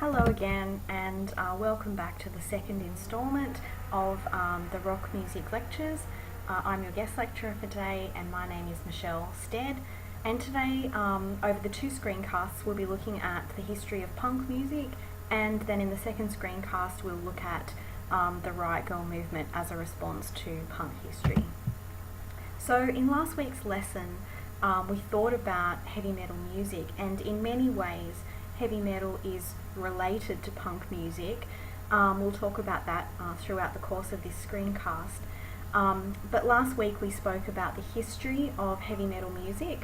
Hello again, and welcome back to the second instalment of the rock music lectures. I'm your guest lecturer for today, and my name is Michelle Stead. And today, over the two screencasts, we'll be looking at the history of punk music, and then in the second screencast, we'll look at the Riot Grrrl movement as a response to punk history. So in last week's lesson, we thought about heavy metal music, and in many ways, heavy metal is related to punk music. We'll talk about that throughout the course of this screencast. But last week we spoke about the history of heavy metal music,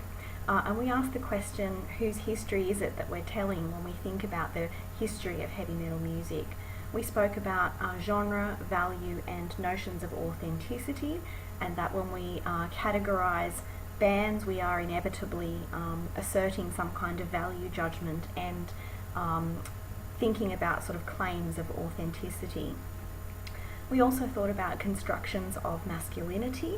and we asked the question, whose history is it that we're telling when we think about the history of heavy metal music? We spoke about genre, value, and notions of authenticity, and that when we categorise bands, we are inevitably asserting some kind of value judgment and thinking about sort of claims of authenticity. We also thought about constructions of masculinity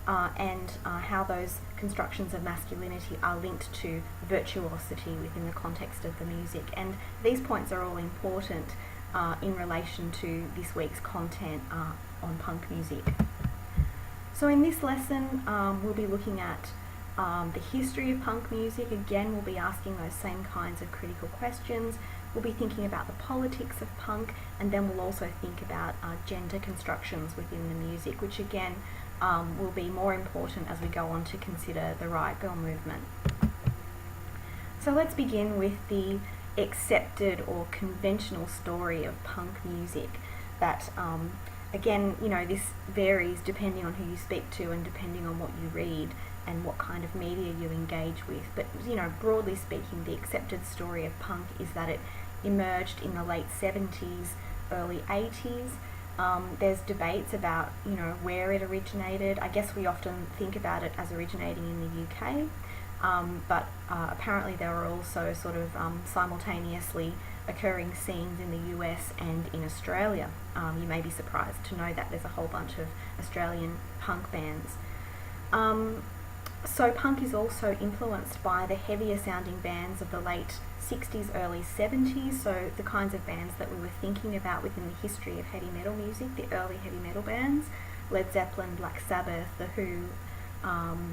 and how those constructions of masculinity are linked to virtuosity within the context of the music. And these points are all important in relation to this week's content on punk music. So in this lesson, we'll be looking at the history of punk music. Again, we'll be asking those same kinds of critical questions. We'll be thinking about the politics of punk, and then we'll also think about gender constructions within the music, which again will be more important as we go on to consider the Riot Grrrl movement. So let's begin with the accepted or conventional story of punk music that again, you know, this varies depending on who you speak to and depending on what you read and what kind of media you engage with. But, you know, broadly speaking, the accepted story of punk is that it emerged in the late 70s, early 80s. There's debates about, you know, where it originated. I guess we often think about it as originating in the UK, but apparently there are also sort of simultaneously occurring scenes in the US and in Australia. You may be surprised to know that there's a whole bunch of Australian punk bands. So punk is also influenced by the heavier sounding bands of the late 60s, early 70s, so the kinds of bands that we were thinking about within the history of heavy metal music, the early heavy metal bands, Led Zeppelin, Black Sabbath, The Who,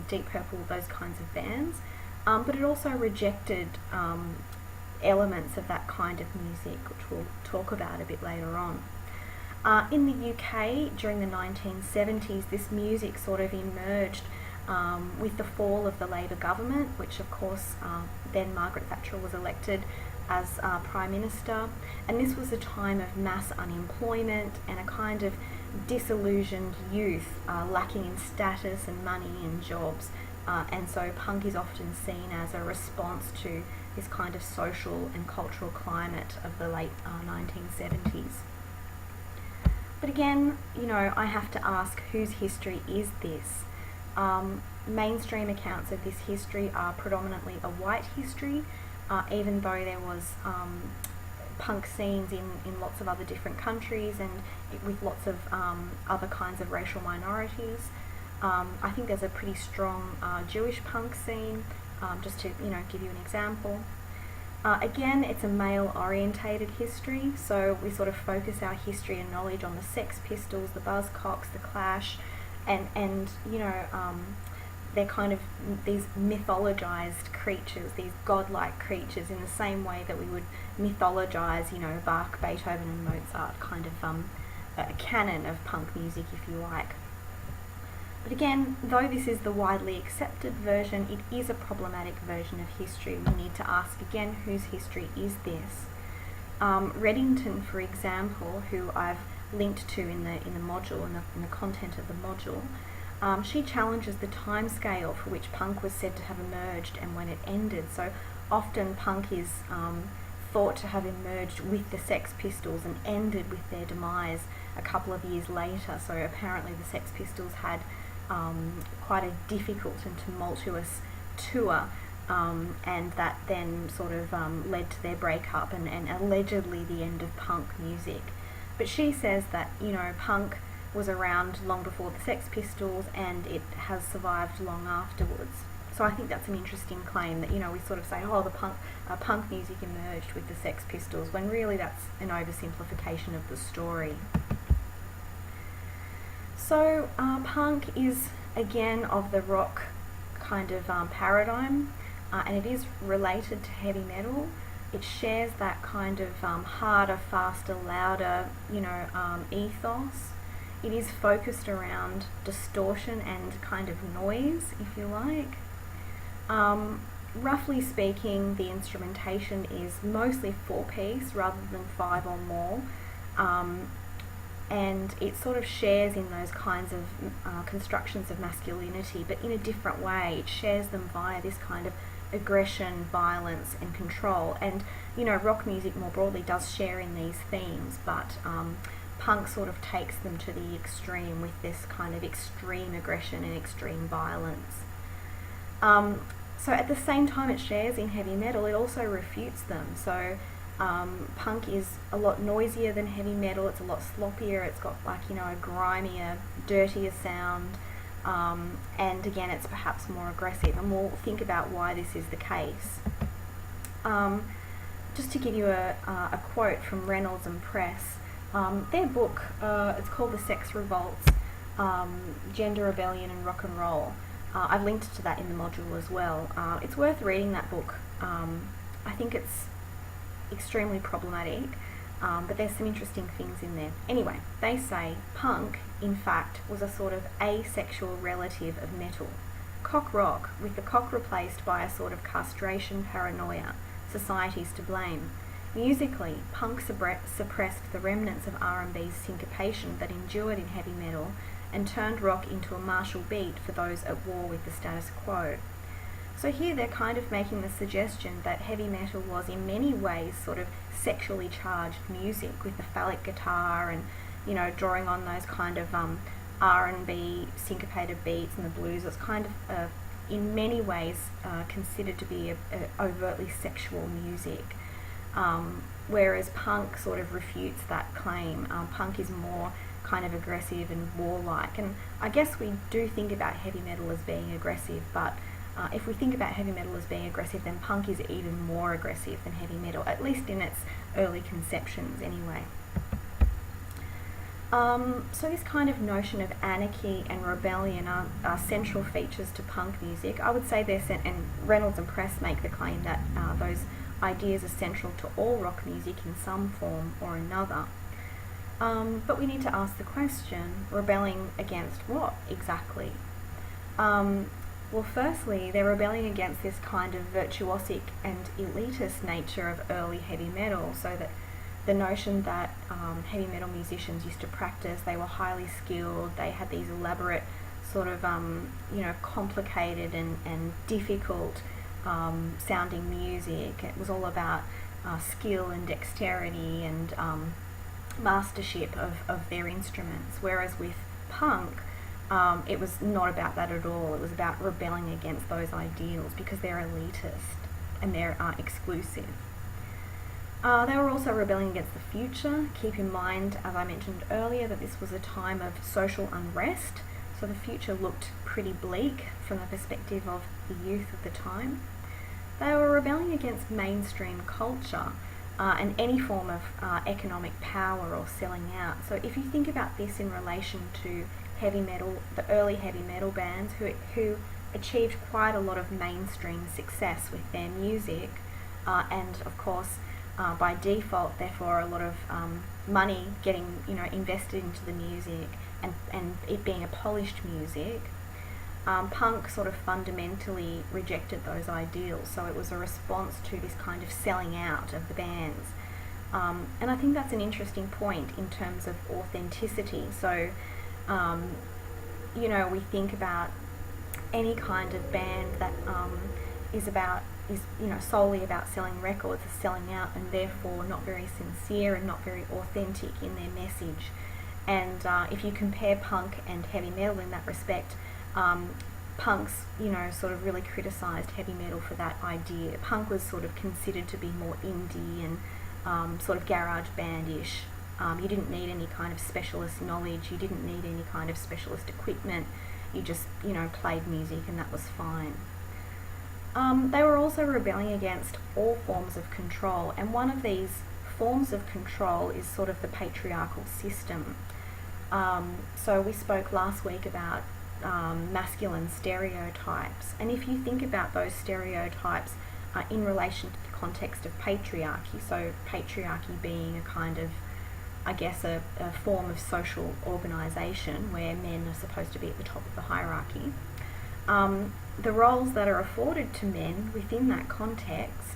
Deep Purple, those kinds of bands. But it also rejected elements of that kind of music, which we'll talk about a bit later on. In the UK, during the 1970s, this music sort of emerged with the fall of the Labour government, which of course then Margaret Thatcher was elected as Prime Minister, and this was a time of mass unemployment and a kind of disillusioned youth lacking in status and money and jobs, and so punk is often seen as a response to this kind of social and cultural climate of the late 1970s. But again, you know, I have to ask, whose history is this? Mainstream accounts of this history are predominantly a white history, even though there was punk scenes in lots of other different countries and with lots of other kinds of racial minorities. I think there's a pretty strong Jewish punk scene, just to, you know, give you an example. Again, it's a male-orientated history, so we sort of focus our history and knowledge on the Sex Pistols, the Buzzcocks, the Clash, and you know, they're kind of these mythologized creatures, these godlike creatures, in the same way that we would mythologize, you know, Bach, Beethoven and Mozart, kind of a canon of punk music, if you like. But again, though this is the widely accepted version, it is a problematic version of history. We need to ask again, whose history is this? Reddington, for example, who I've linked to in the module, in the content of the module, she challenges the time scale for which punk was said to have emerged and when it ended. So often punk is thought to have emerged with the Sex Pistols and ended with their demise a couple of years later. So apparently the Sex Pistols had quite a difficult and tumultuous tour, and that then sort of led to their breakup and allegedly the end of punk music. But she says that, you know, punk was around long before the Sex Pistols and it has survived long afterwards. So I think that's an interesting claim that, we sort of say, oh, the punk music emerged with the Sex Pistols, when really that's an oversimplification of the story. So punk is, again, of the rock kind of paradigm, and it is related to heavy metal. It shares that kind of harder, faster, louder, ethos. It is focused around distortion and kind of noise, if you like. Roughly speaking, the instrumentation is mostly 4-piece rather than 5 or more, and it sort of shares in those kinds of constructions of masculinity, but in a different way. It shares them via this kind of aggression, violence and control, and rock music more broadly does share in these themes, but punk sort of takes them to the extreme with this kind of extreme aggression and extreme violence. So at the same time it shares in heavy metal, it also refutes them. So punk is a lot noisier than heavy metal, it's a lot sloppier, it's got a grimier, dirtier sound, and again it's perhaps more aggressive, and we'll think about why this is the case. Just to give you a quote from Reynolds and Press, their book, it's called The Sex Revolts, Gender Rebellion and Rock and Roll. I've linked to that in the module as well. It's worth reading that book. I think it's extremely problematic, but there's some interesting things in there. Anyway, they say punk, in fact, was a sort of asexual relative of metal. Cock rock, with the cock replaced by a sort of castration paranoia. Society's to blame. Musically, punk suppressed the remnants of R&B's syncopation that endured in heavy metal and turned rock into a martial beat for those at war with the status quo. So here they're kind of making the suggestion that heavy metal was in many ways sort of sexually charged music with the phallic guitar and, drawing on those kind of R&B syncopated beats and the blues. It's kind of, in many ways, considered to be a overtly sexual music. Whereas punk sort of refutes that claim. Punk is more kind of aggressive and warlike, and I guess we do think about heavy metal as being aggressive, but if we think about heavy metal as being aggressive, then punk is even more aggressive than heavy metal, at least in its early conceptions anyway. So this kind of notion of anarchy and rebellion are central features to punk music. I would say and Reynolds and Press make the claim that those ideas are central to all rock music in some form or another. But we need to ask the question, rebelling against what exactly? Well, firstly, they're rebelling against this kind of virtuosic and elitist nature of early heavy metal, so that the notion that heavy metal musicians used to practice, they were highly skilled, they had these elaborate sort of, complicated and difficult sounding music. It was all about skill and dexterity and mastership of their instruments, whereas with punk it was not about that at all. It was about rebelling against those ideals because they're elitist and they're exclusive. They were also rebelling against the future. Keep in mind, as I mentioned earlier, that this was a time of social unrest, so the future looked pretty bleak from the perspective of the youth of the time. They were rebelling against mainstream culture and any form of economic power or selling out. So if you think about this in relation to heavy metal, the early heavy metal bands who achieved quite a lot of mainstream success with their music, and of course by default therefore a lot of money getting invested into the music and it being a polished music, punk sort of fundamentally rejected those ideals. So it was a response to this kind of selling out of the bands. And I think that's an interesting point in terms of authenticity. So, we think about any kind of band that is solely about selling records, is selling out, and therefore not very sincere and not very authentic in their message. And if you compare punk and heavy metal in that respect, punk's sort of really criticised heavy metal for that idea. Punk was sort of considered to be more indie and sort of garage bandish. You didn't need any kind of specialist knowledge, you didn't need any kind of specialist equipment, you just played music and that was fine. They were also rebelling against all forms of control, and one of these forms of control is sort of the patriarchal system. So we spoke last week about masculine stereotypes, and if you think about those stereotypes in relation to the context of patriarchy, so patriarchy being a kind of, I guess, a form of social organisation where men are supposed to be at the top of the hierarchy, the roles that are afforded to men within that context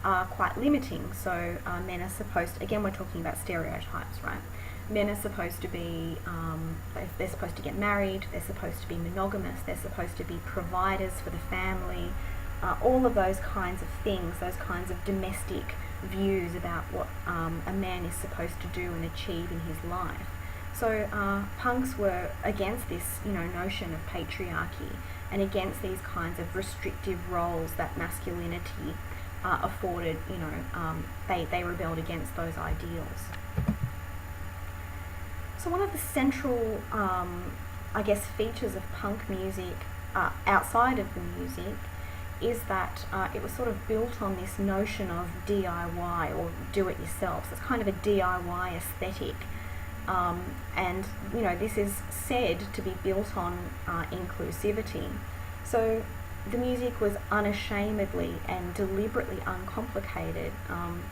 are quite limiting. So men are supposed to, again we're talking about stereotypes, right? Men are supposed to be, they're supposed to get married, they're supposed to be monogamous, they're supposed to be providers for the family, all of those kinds of things, those kinds of domestic views about what a man is supposed to do and achieve in his life. So punks were against this, notion of patriarchy and against these kinds of restrictive roles that masculinity afforded. They rebelled against those ideals. So one of the central, features of punk music outside of the music is that it was sort of built on this notion of DIY or do-it-yourself. So it's kind of a DIY aesthetic. And this is said to be built on inclusivity. So the music was unashamedly and deliberately uncomplicated.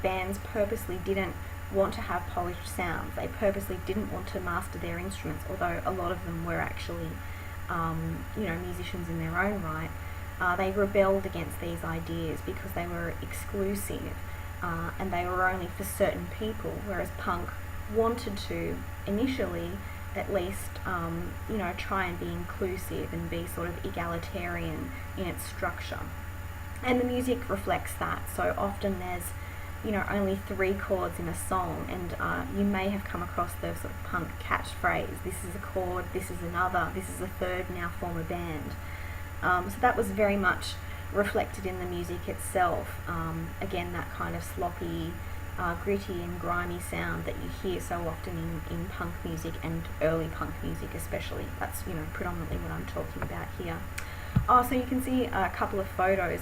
Bands purposely didn't want to have polished sounds. They purposely didn't want to master their instruments, although a lot of them were actually musicians in their own right. They rebelled against these ideas because they were exclusive and they were only for certain people, whereas punk wanted to initially at least try and be inclusive and be sort of egalitarian in its structure. And the music reflects that. So often there's only 3 chords in a song, and you may have come across the sort of punk catchphrase, this is a chord, this is another, this is a third, now form a band. So that was very much reflected in the music itself. Again, that kind of sloppy, gritty and grimy sound that you hear so often in punk music and early punk music especially. That's predominantly what I'm talking about here. So you can see a couple of photos.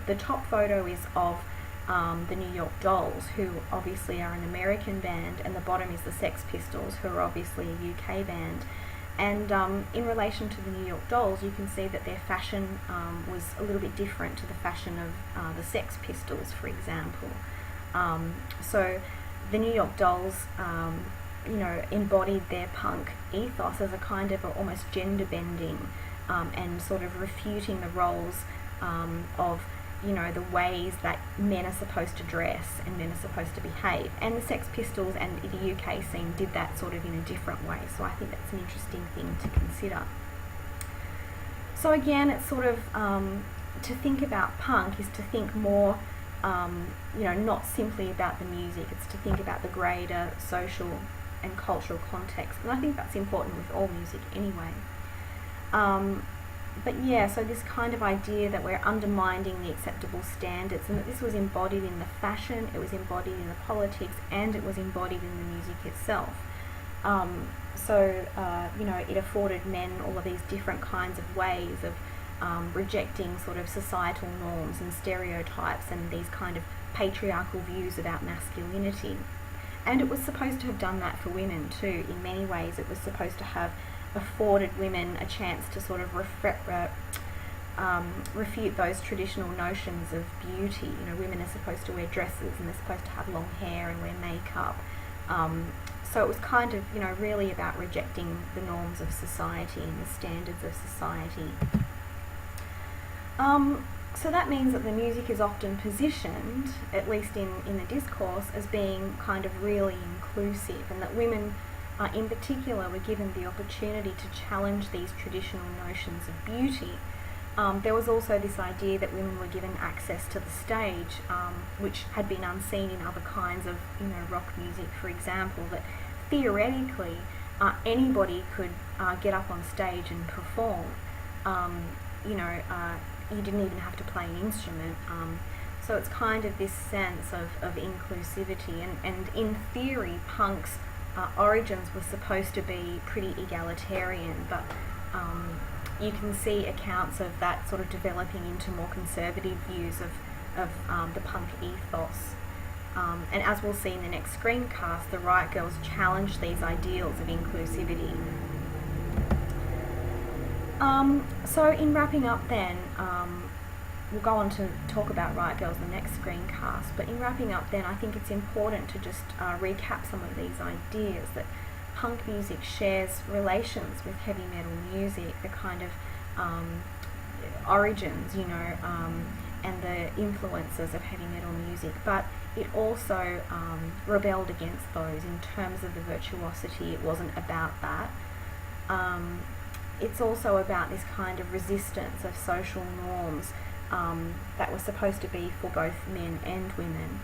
The top photo is of the New York Dolls, who obviously are an American band, and the bottom is the Sex Pistols, who are obviously a UK band. And in relation to the New York Dolls, you can see that their fashion was a little bit different to the fashion of the Sex Pistols, for example. So the New York Dolls, embodied their punk ethos as a kind of almost gender bending and sort of refuting the roles of the ways that men are supposed to dress and men are supposed to behave. And the Sex Pistols and the UK scene did that sort of in a different way. So I think that's an interesting thing to consider. So again, it's sort of, to think about punk is to think more, not simply about the music, it's to think about the greater social and cultural context. And I think that's important with all music anyway. But yeah, so this kind of idea that we're undermining the acceptable standards, and that this was embodied in the fashion, it was embodied in the politics, and it was embodied in the music itself. It afforded men all of these different kinds of ways of rejecting sort of societal norms and stereotypes and these kind of patriarchal views about masculinity. And it was supposed to have done that for women too. In many ways, it was supposed to have afforded women a chance to sort of refute those traditional notions of beauty. Women are supposed to wear dresses and they're supposed to have long hair and wear makeup. So it was kind of, really about rejecting the norms of society and the standards of society. So that means that the music is often positioned, at least in the discourse, as being kind of really inclusive, and that women in particular were given the opportunity to challenge these traditional notions of beauty. There was also this idea that women were given access to the stage, which had been unseen in other kinds of rock music, for example, that theoretically anybody could get up on stage and perform. You didn't even have to play an instrument. So it's kind of this sense of inclusivity, and in theory punk's origins were supposed to be pretty egalitarian, but you can see accounts of that sort of developing into more conservative views of the punk ethos. And as we'll see in the next screencast, the Riot Girls challenged these ideals of inclusivity. So in wrapping up then, we'll go on to talk about Riot Girls in the next screencast, but in wrapping up then, I think it's important to just recap some of these ideas that punk music shares relations with heavy metal music, the kind of origins, and the influences of heavy metal music, but it also rebelled against those in terms of the virtuosity. It wasn't about that. It's also about this kind of resistance of social norms that were supposed to be for both men and women,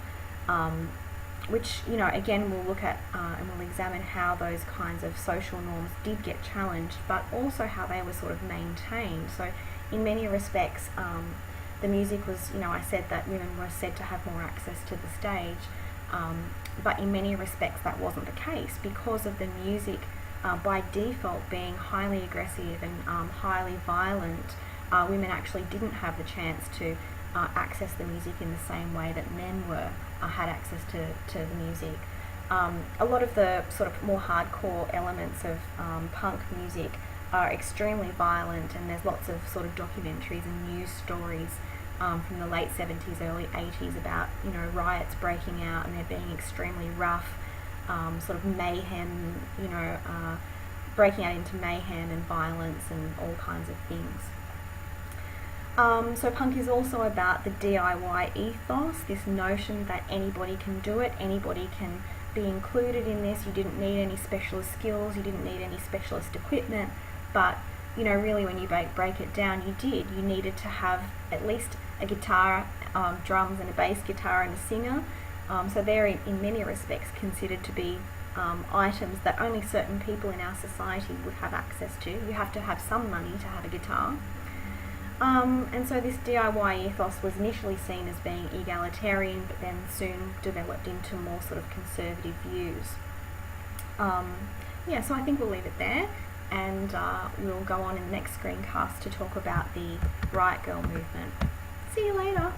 which, again, we'll look at and we'll examine how those kinds of social norms did get challenged, but also how they were sort of maintained. So in many respects, the music was, I said that women were said to have more access to the stage, but in many respects that wasn't the case, because of the music by default being highly aggressive and highly violent. Women actually didn't have the chance to access the music in the same way that men had access to the music. A lot of the sort of more hardcore elements of punk music are extremely violent, and there's lots of sort of documentaries and news stories from the late 70s, early 80s about riots breaking out and they're being extremely rough, sort of mayhem, breaking out into mayhem and violence and all kinds of things. So punk is also about the DIY ethos, this notion that anybody can do it, anybody can be included in this. You didn't need any specialist skills, you didn't need any specialist equipment, but really when you break it down, you did. You needed to have at least a guitar, drums and a bass guitar and a singer. So they're in many respects considered to be items that only certain people in our society would have access to. You have to have some money to have a guitar. And so this DIY ethos was initially seen as being egalitarian, but then soon developed into more sort of conservative views. So I think we'll leave it there, and we'll go on in the next screencast to talk about the Riot Girl movement. See you later.